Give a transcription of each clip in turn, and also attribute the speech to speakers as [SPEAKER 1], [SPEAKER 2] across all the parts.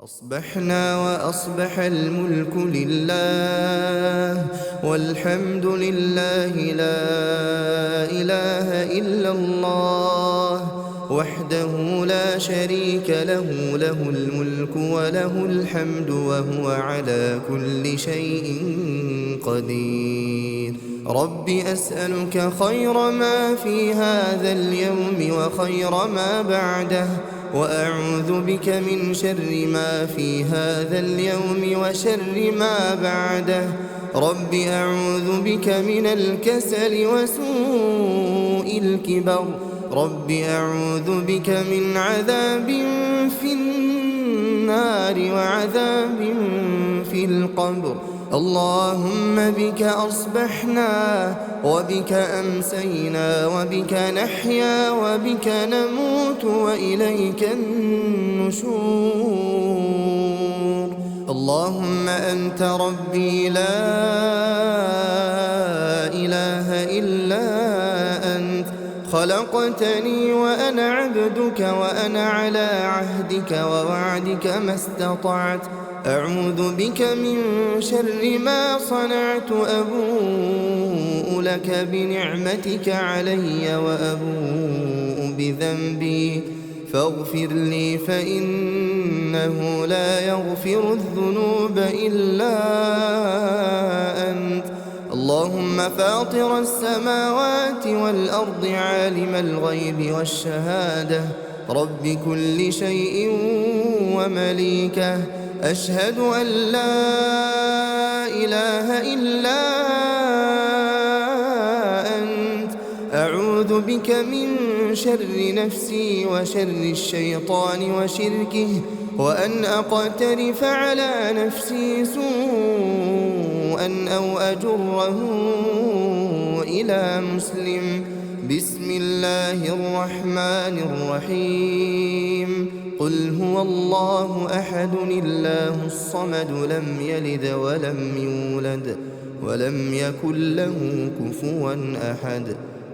[SPEAKER 1] أصبحنا وأصبح الملك لله والحمد لله لا إله إلا الله وحده لا شريك له له الملك وله الحمد وهو على كل شيء قدير. رب أسألك خير ما في هذا اليوم وخير ما بعده، وأعوذ بك من شر ما في هذا اليوم وشر ما بعده. رب أعوذ بك من الكسل وسوء الكبر. رب أعوذ بك من عذاب في النار وعذاب في القبر. اللهم بك أصبحنا وبك أمسينا وبك نحيا وبك نموت وإليك النشور. اللهم أنت ربي لا إله إلا أنت، خلقتني وأنا عبدك وأنا على عهدك ووعدك ما استطعت. أعوذ بك من شر ما صنعت، أبوء لك بنعمتك علي وأبوء بذنبي فاغفر لي فإنه لا يغفر الذنوب إلا أنت. اللهم فاطر السماوات والأرض عالم الغيب والشهادة رب كل شيء ومليكه، أشهد أن لا إله إلا أنت. أعوذ بك من شر نفسي وشر الشيطان وشركه وأن أقترف على نفسي سوءا أو أجره إلى مسلم. بسم الله الرحمن الرحيم. قل هو الله أحد الله الصمد لم يلد ولم يولد ولم يكن له كفوا أحد.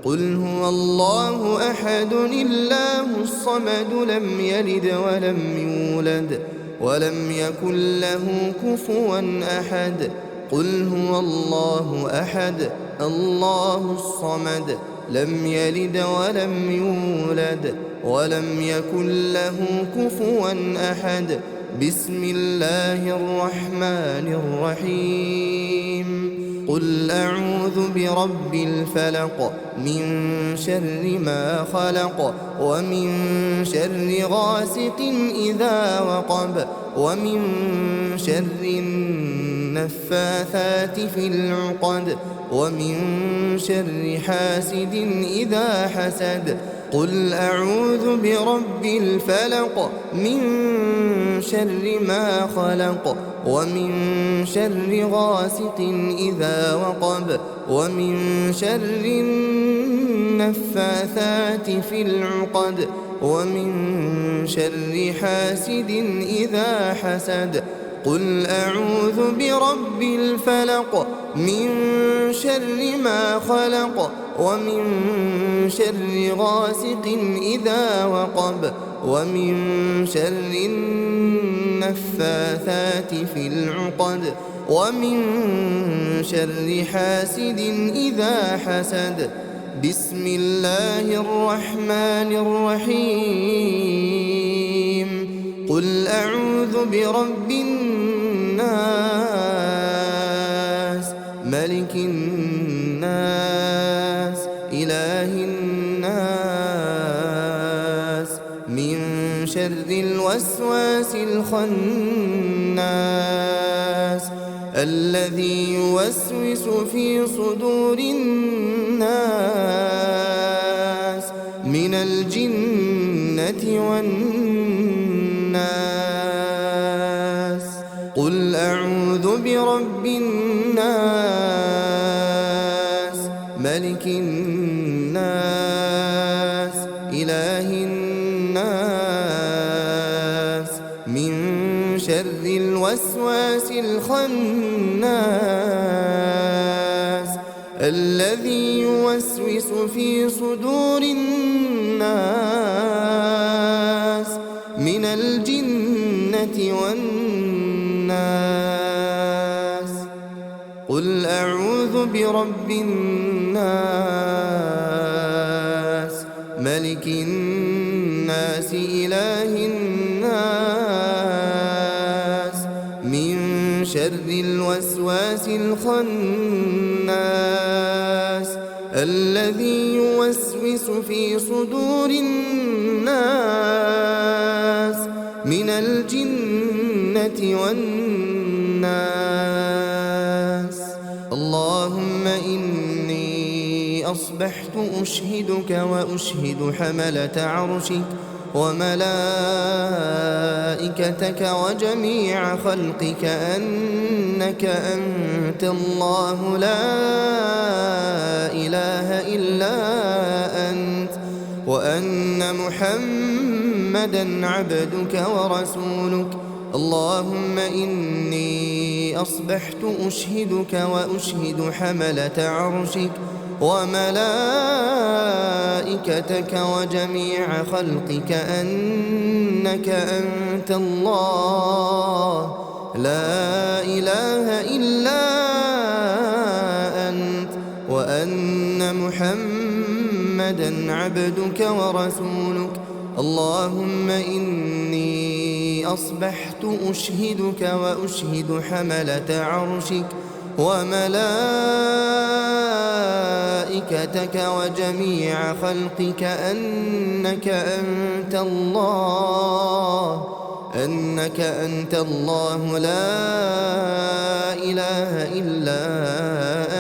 [SPEAKER 1] قل هو الله أحد الله الصمد لم يلد ولم يولد ولم يكن له كفوا أحد. قل هو الله أحد الله الصمد لم يلد ولم يولد ولم يكن له كفوا أحد. بسم الله الرحمن الرحيم. قل أعوذ برب الفلق من شر ما خلق ومن شر غاسق إذا وقب ومن شر النفاثات في العقد ومن شر حاسد إذا حسد. قل أعوذ برب الفلق من شر ما خلق ومن شر غاسق إذا وقب ومن شر النفاثات في العقد ومن شر حاسد إذا حسد. قل أعوذ برب الفلق من شر ما خلق ومن شر غاسق إذا وقب ومن شر النفاثات في العقد ومن شر حاسد إذا حسد. بسم الله الرحمن الرحيم. قل أعوذ برب الناس ملك الناس إله الناس من شر الوسواس الخناس الذي يوسوس في صدور الناس من الجنة والناس. قل أعوذ برب الناس ملك الناس إله الناس من شر الوسواس الخناس الذي يوسوس في صدور الناس من الجنة الجنة والناس. قل أعوذ برب الناس ملك الناس إله الناس من شر الوسواس الخناس الذي يوسوس في صدور الناس من الجنة والناس. اللهم إني أصبحت أشهدك وأشهد حملة عرشك وملائكتك وجميع خلقك أنك أنت الله لا إله إلا أنت، وأن محمدًا عبدك ورسولك. اللهم إني أصبحت أشهدك وأشهد حملة عرشك وملائكتك وجميع خلقك أنك أنت الله لا إله إلا أنت، وأن محمدًا عبدك ورسولك. اللهم إني أصبحت أشهدك وأشهد حملة عرشك وملائكتك وجميع خلقك أنك أنت الله لا إله إلا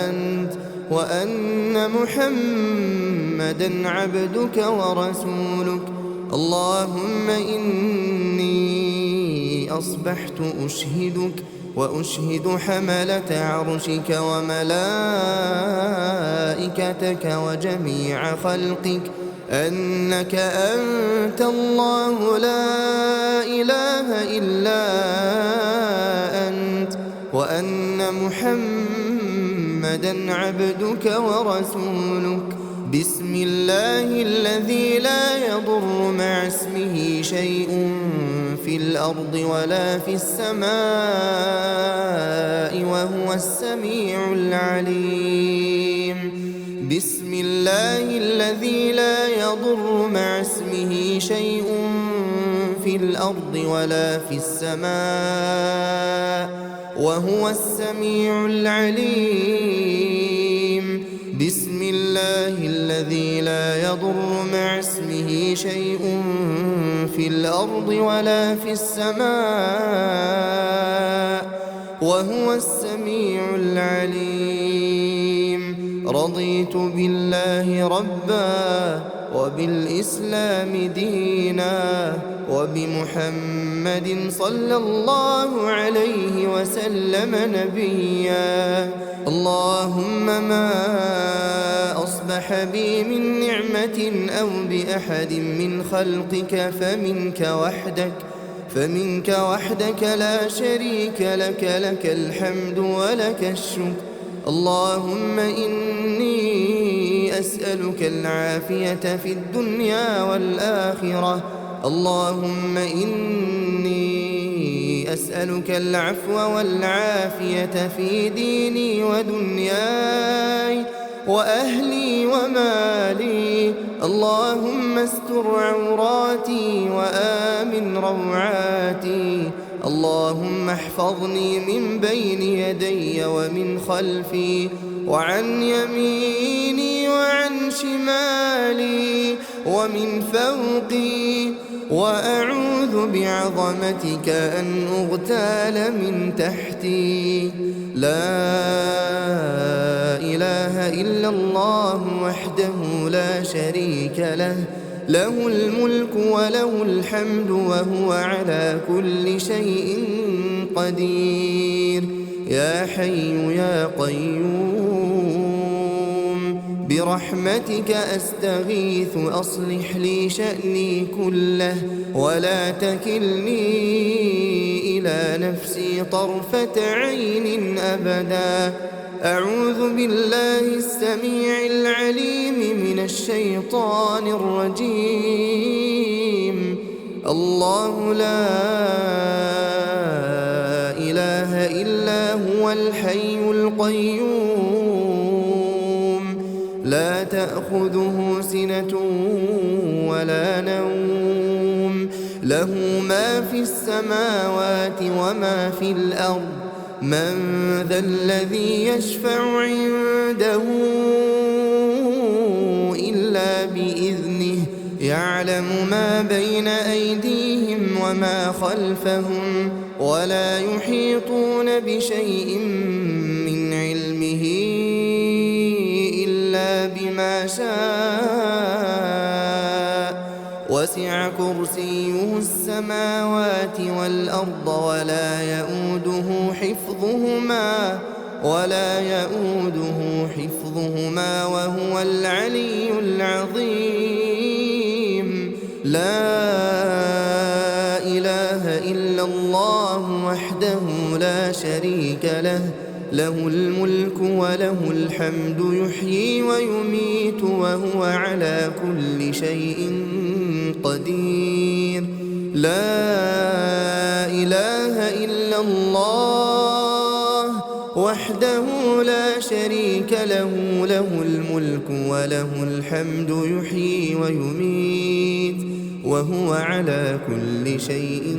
[SPEAKER 1] أنت، وأن محمدًا عبدك ورسولك. اللهم إني أصبحت أشهدك وأشهد حملة عرشك وملائكتك وجميع خلقك أنك أنت الله لا إله إلا أنت، وأن محمدًا عبدك ورسولك. بسم الله الذي لا يضر مع اسمه شيء في الأرض ولا في السماء وهو السميع العليم. بسم الله الذي لا يضر مع اسمه شيء في الأرض ولا في السماء وهو السميع العليم. بسم الله الذي لا يضر مع اسمه شيء في الأرض ولا في السماء وهو السميع العليم. رضيت بالله ربا وبالإسلام دينا وبمحمد صلى الله عليه وسلم نبيا. اللهم ما أصبح بي من نعمة أو بأحد من خلقك فمنك وحدك لا شريك لك، لك الحمد ولك الشكر. اللهم إني أسألك العافية في الدنيا والآخرة. اللهم إني أسألك العفو والعافية في ديني ودنياي وأهلي ومالي. اللهم استر عوراتي وآمن روعاتي. اللهم احفظني من بين يدي ومن خلفي وعن يميني وعن شمالي ومن فوقي، وأعوذ بعظمتك أن أغتال من تحتي. لا إله إلا الله وحده لا شريك له، له الملك وله الحمد وهو على كل شيء قدير. يا حي يا قيوم برحمتك أستغيث أصلح لي شأني كله ولا تكلني إلى نفسي طرفة عين أبدا. أعوذ بالله السميع العليم من الشيطان الرجيم. الله لا إله إلا هو الحي القيوم لا تأخذه سنة ولا نوم له ما في السماوات وما في الأرض من ذا الذي يشفع عنده إلا بإذنه يعلم ما بين أيديهم وما خلفهم ولا يحيطون بشيء من علمه إلا بما شاء وسع كرسيه السماوات والأرض ولا يؤوده حفظهما وهو العلي العظيم لا إله إلا الله وحده لا شريك له له الملك وله الحمد يحيي ويميت وهو على كل شيء قدير لا إله إلا الله وحده لا شريك له له الملك وله الحمد يحيي ويميت وهو على كل شيء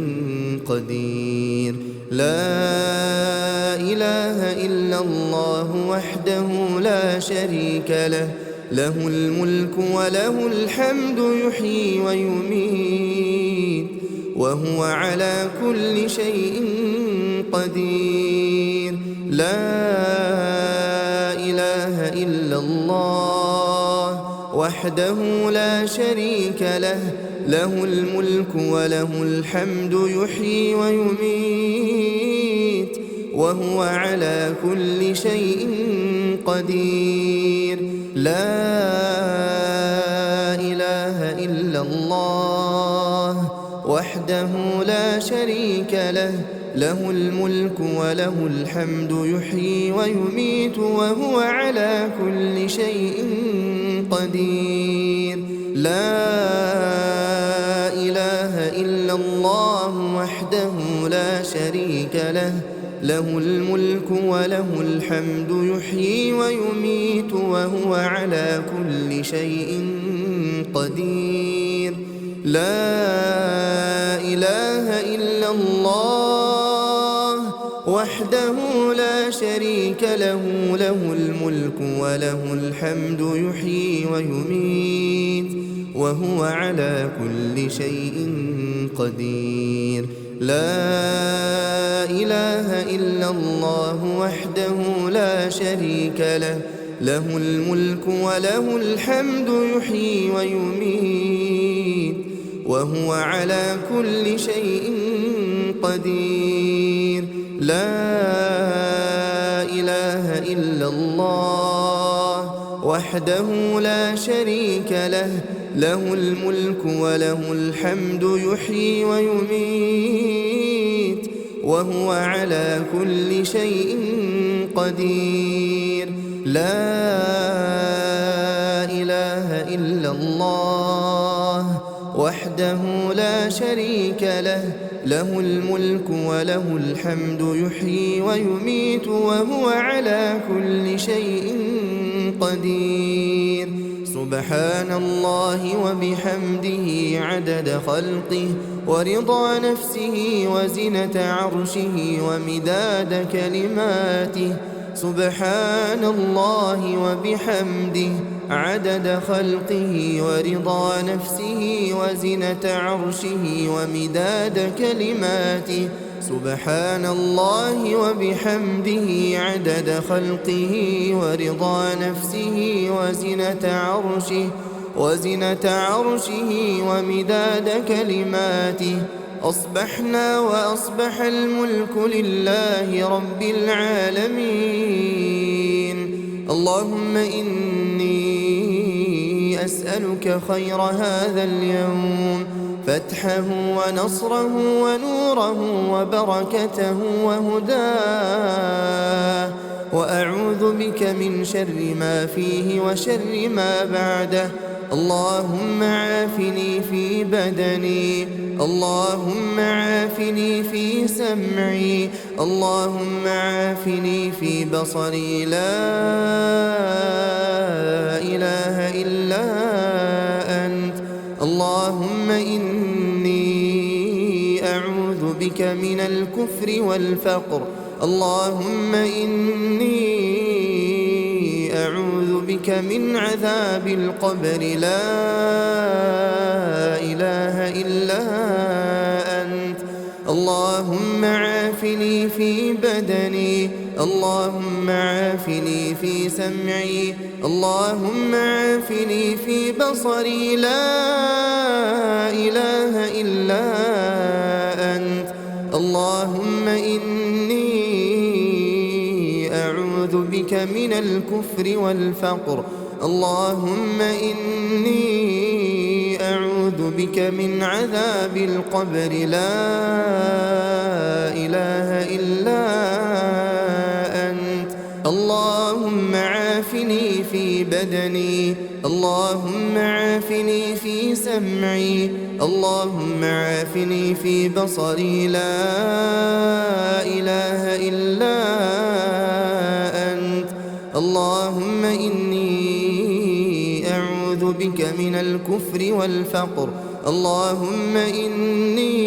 [SPEAKER 1] قدير لا إله إلا الله وحده لا شريك له له الملك وله الحمد يحيي ويميت وهو على كل شيء قدير لا إله إلا الله وحده لا شريك له له الملك وله الحمد يحيي ويميت وهو على كل شيء قدير لا إله إلا الله وحده لا شريك له له الملك وله الحمد يحيي ويميت وهو على كل شيء قدير لا إله إلا الله وحده لا شريك له له الملك وله الحمد يحيي ويميت وهو على كل شيء قدير لا إله إلا الله وحده لا شريك له له الملك وله الحمد يحيي ويميت وهو على كل شيء قدير لا إله إلا الله وحده لا شريك له له الملك وله الحمد يحيي ويميت وهو على كل شيء قدير لا إله إلا الله وحده لا شريك له له الملك وله الحمد يحيي ويميت وهو على كل شيء قدير لا إله إلا الله وحده لا شريك له له الملك وله الحمد يحيي ويميت وهو على كل شيء قدير سبحان الله وبحمده عدد خلقه ورضا نفسه وزنة عرشه ومداد كلماته سبحان الله وبحمده عدد خلقه ورضا نفسه وزنة عرشه ومداد كلماته سبحان الله وبحمده عدد خلقه ورضا نفسه وزنة عرشه ومداد كلماته أصبحنا وأصبح الملك لله رب العالمين اللهم إني أسألك خير هذا اليوم فتحه ونصره ونوره وبركته وهداه وأعوذ بك من شر ما فيه وشر ما بعده اللهم عافني في بدني، اللهم عافني في سمعي، اللهم عافني في بصري، لا إله إلا أنت. اللهم إني أعوذ بك من الكفر والفقر، اللهم إني أعوذ بك من عذاب القبر، لا إله إلا أنت. اللهم عافني في بدني، اللهم عافني في سمعي، اللهم عافني في بصري، لا إله إلا أنت. اللهم إني أعوذ بك من الكفر والفقر، اللهم إني أعوذ بك من عذاب القبر، لا إله إلا أنت. اللهم عافني في بدني، اللهم عافني في سمعي، اللهم عافني في بصري، لا إله إلا أنت. اللهم إني أعوذ بك من الكفر والفقر، اللهم إني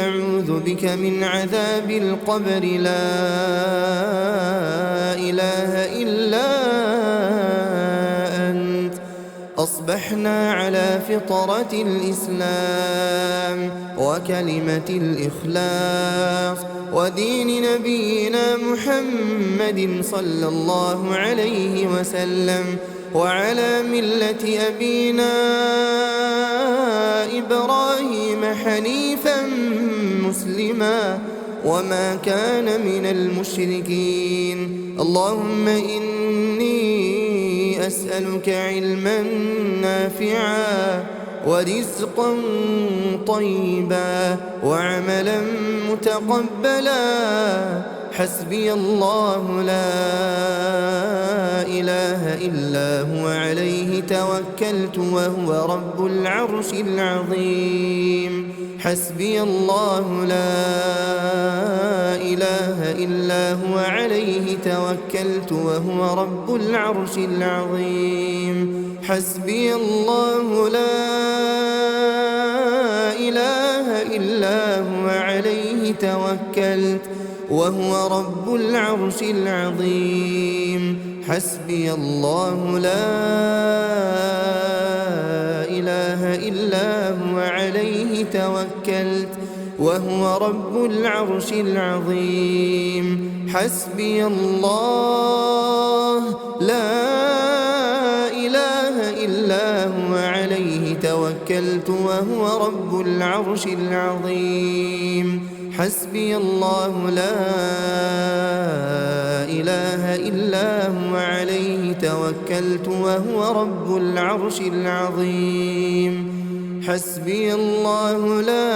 [SPEAKER 1] أعوذ بك من عذاب القبر، لا إله إلا أنت. أصبحنا على فطرة الإسلام وكلمة الإخلاص ودين نبينا محمد صلى الله عليه وسلم، وعلى ملة أبينا إبراهيم حنيفا مسلما وما كان من المشركين. اللهم إني أسألك علما نافعا ورزقا طيبا وعملا متقبلا. حسبي الله لا إله إلا هو، عليه توكلت وهو رب العرش العظيم. حسبي الله لا إله إلا هو، عليه توكلت وهو رب العرش العظيم. حسبي الله لا إله إلا هو، عليه توكلت وهو رب العرش العظيم. حسبي الله لا إله إلا هو، عليه توكلت وهو رب العرش العظيم. حسبي الله لا إله إلا هو، عليه توكلت وهو رب العرش العظيم. حسبي الله لا إله إلا هو، عليه توكلت وهو رب العرش العظيم. حسبي الله لا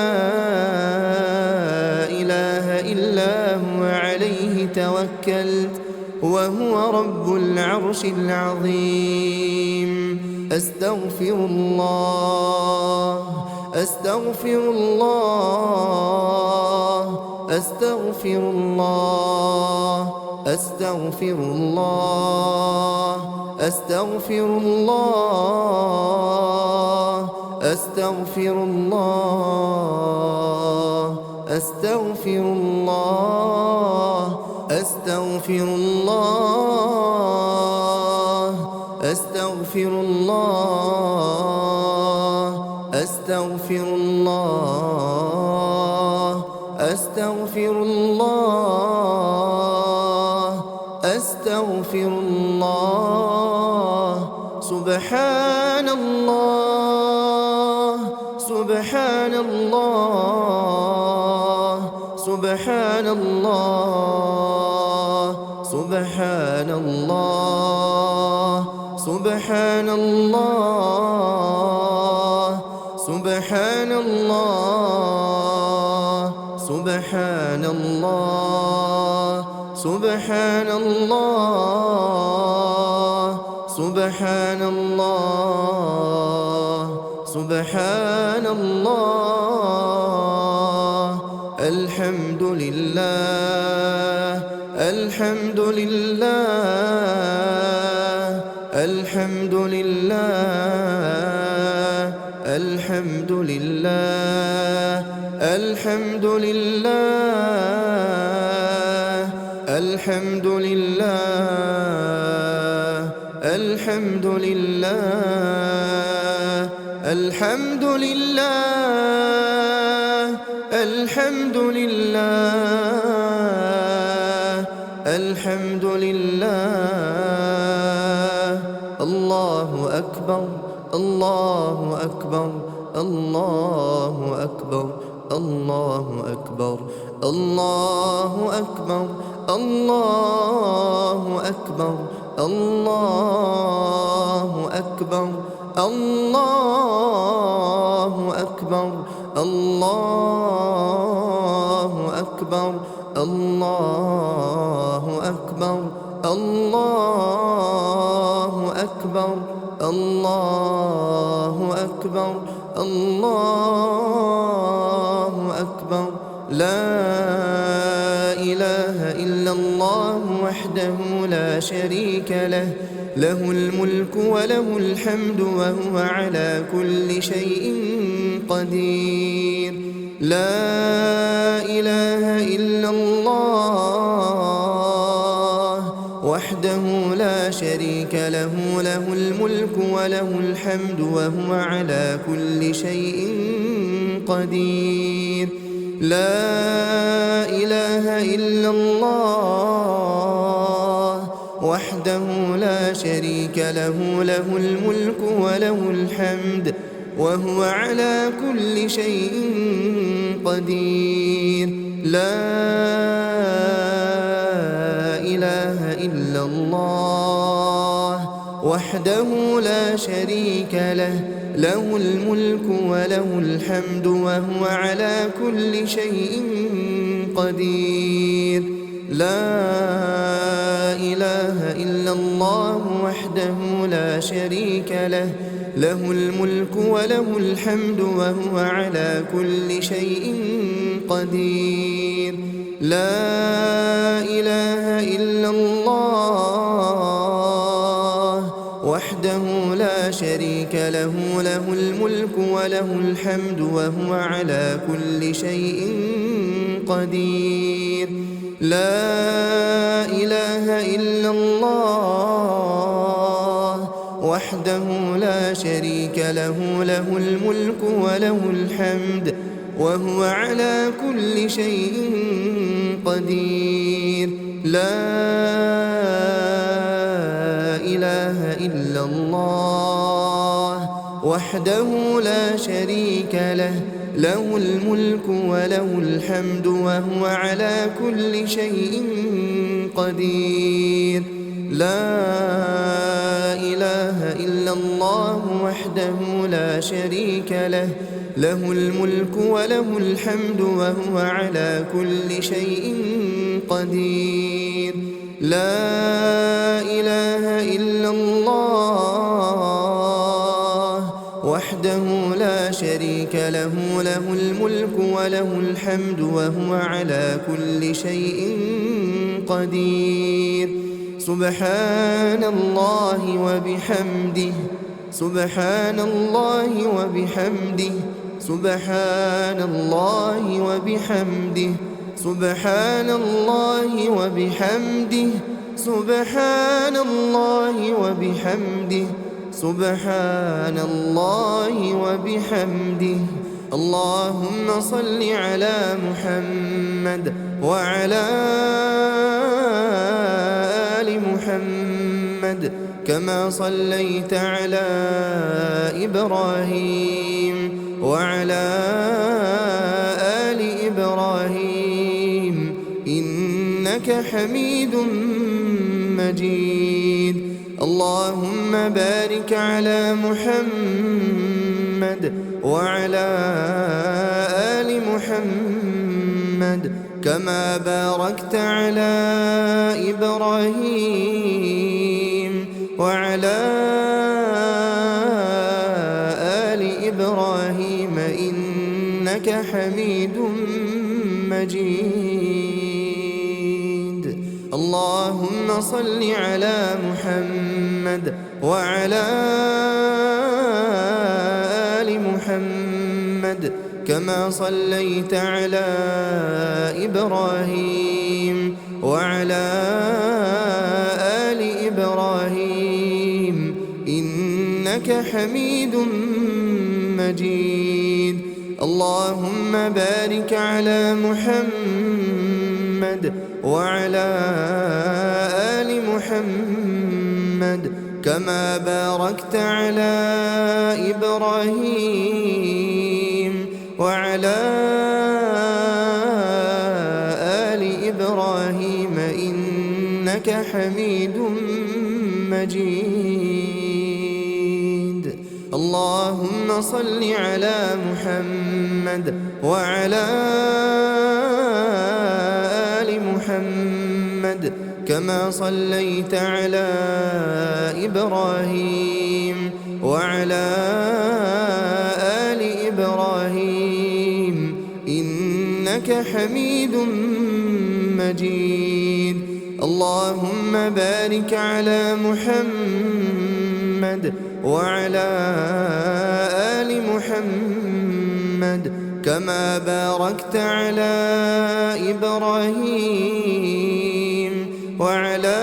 [SPEAKER 1] إله إلا هو، عليه توكلت وهو رب العرش العظيم. أستغفر الله، أستغفر الله، أستغفر الله، أستغفر الله، أستغفر الله، أستغفر الله، أستغفر الله، أستغفر الله، أستغفر الله، أستغفر الله، أستغفر الله، أستغفر الله. سبحان الله، سبحان الله، سبحان الله، سبحان الله، سبحان الله، سبحان الله، سبحان الله، سبحان الله، سبحان الله سبحان الله. الحمد لله الحمد لله الحمد لله الحمد لله الحمد لله الحمد لله الحمد لله الحمد لله الحمد لله الحمد لله. الله أكبر الله أكبر الله أكبر الله أكبر الله أكبر الله أكبر الله أكبر الله أكبر الله أكبر الله أكبر الله أكبر الله أكبر الله أكبر. لا إله إلا الله وحده لا شريك له، له الملك وله الحمد وهو على كل شيء قدير. لا إله إلا الله وحده لا شريك له، له الملك وله الحمد وهو على كل شيء قدير. لا إله إلا الله وحده لا شريك له، له الملك وله الحمد وهو على كل شيء قدير. لا إله إلا الله وحده لا شريك له، له الملك وله الحمد وهو على كل شيء قدير. لا إله إلا الله وحده لا شريك له، له الملك وله الحمد وهو على كل شيء قدير. لا إله إلا الله وحده لا شريك له، له الملك وله الحمد وهو على كل شيء قدير. لا إله إلا الله وحده لا شريك له، له الملك وله الحمد وهو على كل شيء قدير. لا إله إلا الله وحده لا شريك له، له الملك وله الحمد وهو على كل شيء قدير. لا إله إلا الله وحده لا شريك له، له الملك وله الحمد وهو على كل شيء قدير. لا إله إلا الله وحده لا شريك له، له الملك وله الحمد وهو على كل شيء قدير. سبحان الله وبحمده، سبحان الله وبحمده، سبحان الله وبحمده، سبحان الله وبحمده، سبحان الله وبحمده، سبحان الله وبحمده. اللهم صل على محمد وعلى آل محمد كما صليت على إبراهيم وعلى آل إبراهيم إنك حميد مجيد. اللهم بارك على محمد وعلى آل محمد كما باركت على إبراهيم وعلى آل إبراهيم إنك حميد مجيد. اللهم صل على محمد وعلى آل محمد كما صليت على إبراهيم وعلى آل إبراهيم إنك حميد مجيد. اللهم بارك على محمد وعلى آل محمد كما باركت على إبراهيم وعلى آل إبراهيم إنك حميد مجيد. اللهم صل على محمد وعلى آل محمد كما صليت على إبراهيم وعلى آل إبراهيم إنك حميد مجيد. اللهم بارك على محمد وعلى آل محمد كما باركت على إبراهيم وعلى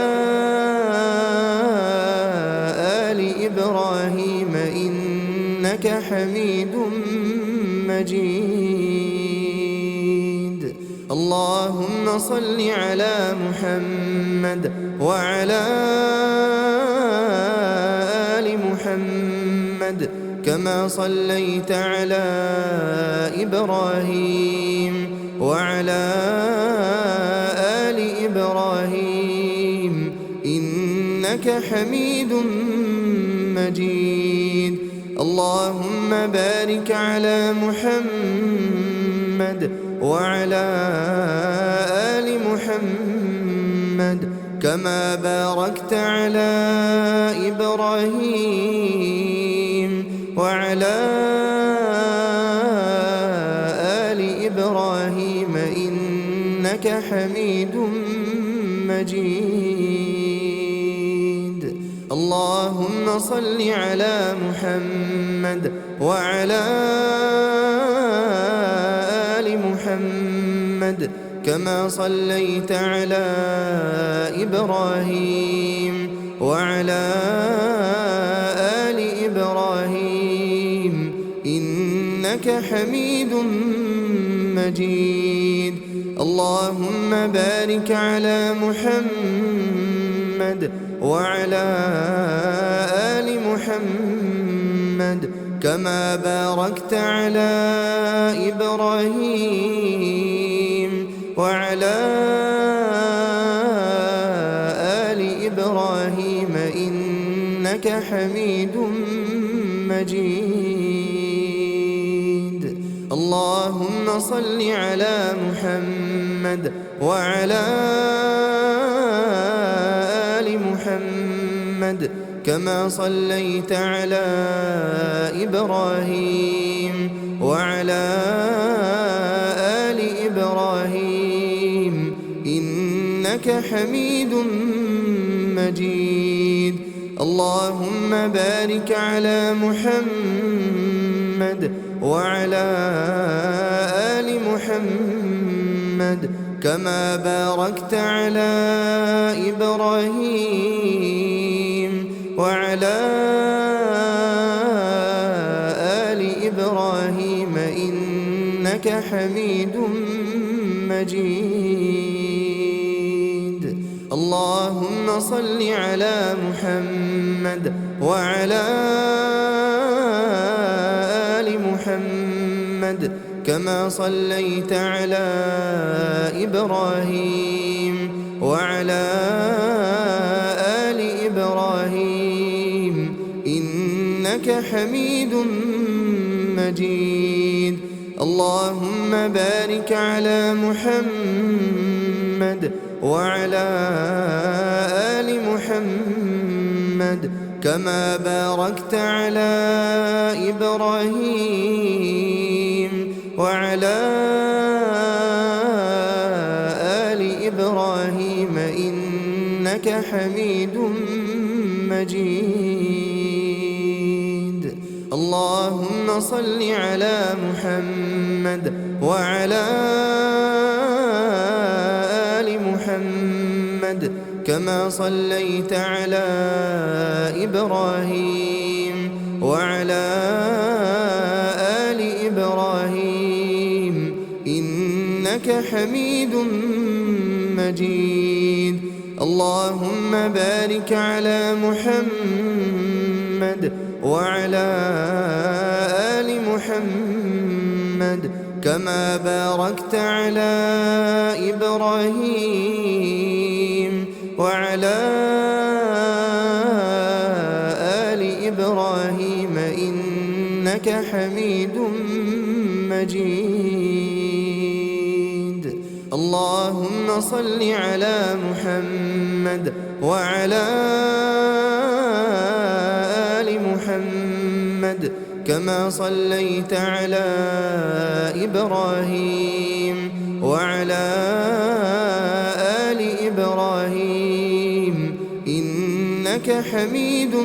[SPEAKER 1] آل إبراهيم إنك حميد مجيد. اللهم صل على محمد وعلى آل محمد كما صليت على إبراهيم وعلى آل إبراهيم إنك حميد مجيد. اللهم بارك على محمد وعلى آل محمد كما باركت على إبراهيم وعلى آل إبراهيم إنك حميد مجيد. اللهم صل على محمد وعلى آل محمد كما صليت على إبراهيم وعلى آل إبراهيم إنك حميد مجيد. اللهم بارك على محمد وعلى آل محمد كما باركت على إبراهيم وعلى آل إبراهيم إنك حميد مجيد. اللهم صل على محمد وعلى آل محمد كما صليت على إبراهيم وعلى آل إبراهيم إنك حميد مجيد. اللهم بارك على محمد وعلى آل محمد كما باركت على إبراهيم وعلى آل إبراهيم إنك حميد مجيد. اللهم صل على محمد وعلى آل محمد كما صليت على إبراهيم وعلى آل إبراهيم إنك حميد مجيد. اللهم بارك على محمد وعلى آل محمد محمد كما باركت على إبراهيم وعلى آل إبراهيم إنك حميد مجيد. اللهم صل على محمد وعلى آل محمد كما صليت على إبراهيم وعلى آل إبراهيم إنك حميد مجيد. اللهم بارك على محمد وعلى آل محمد كما باركت على إبراهيم وعلى آل إبراهيم إنك حميد مجيد. اللهم صل على محمد وعلى آل محمد كما صليت على إبراهيم وعلى آل إبراهيم إنك حميد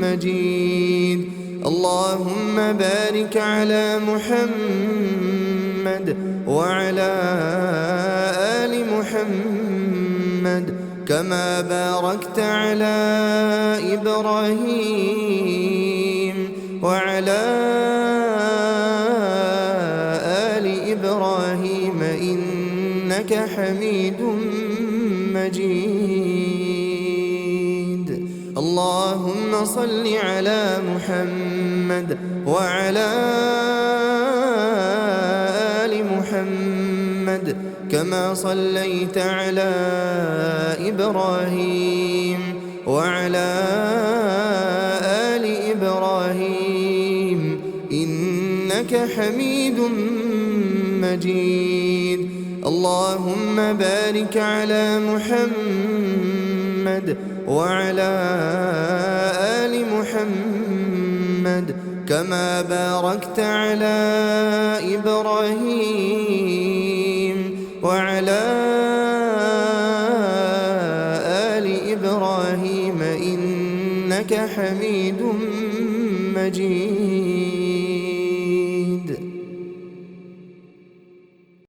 [SPEAKER 1] مجيد. اللهم بارك على محمد وعلى آل محمد كما باركت على إبراهيم وعلى آل إبراهيم إنك حميد مجيد. اللهم صل على محمد وعلى آل محمد كما صليت على إبراهيم وعلى آل إبراهيم إنك حميد مجيد. اللهم بارك على محمد وعلى آل محمد كما باركت على إبراهيم وعلى آل إبراهيم إنك حميد مجيد.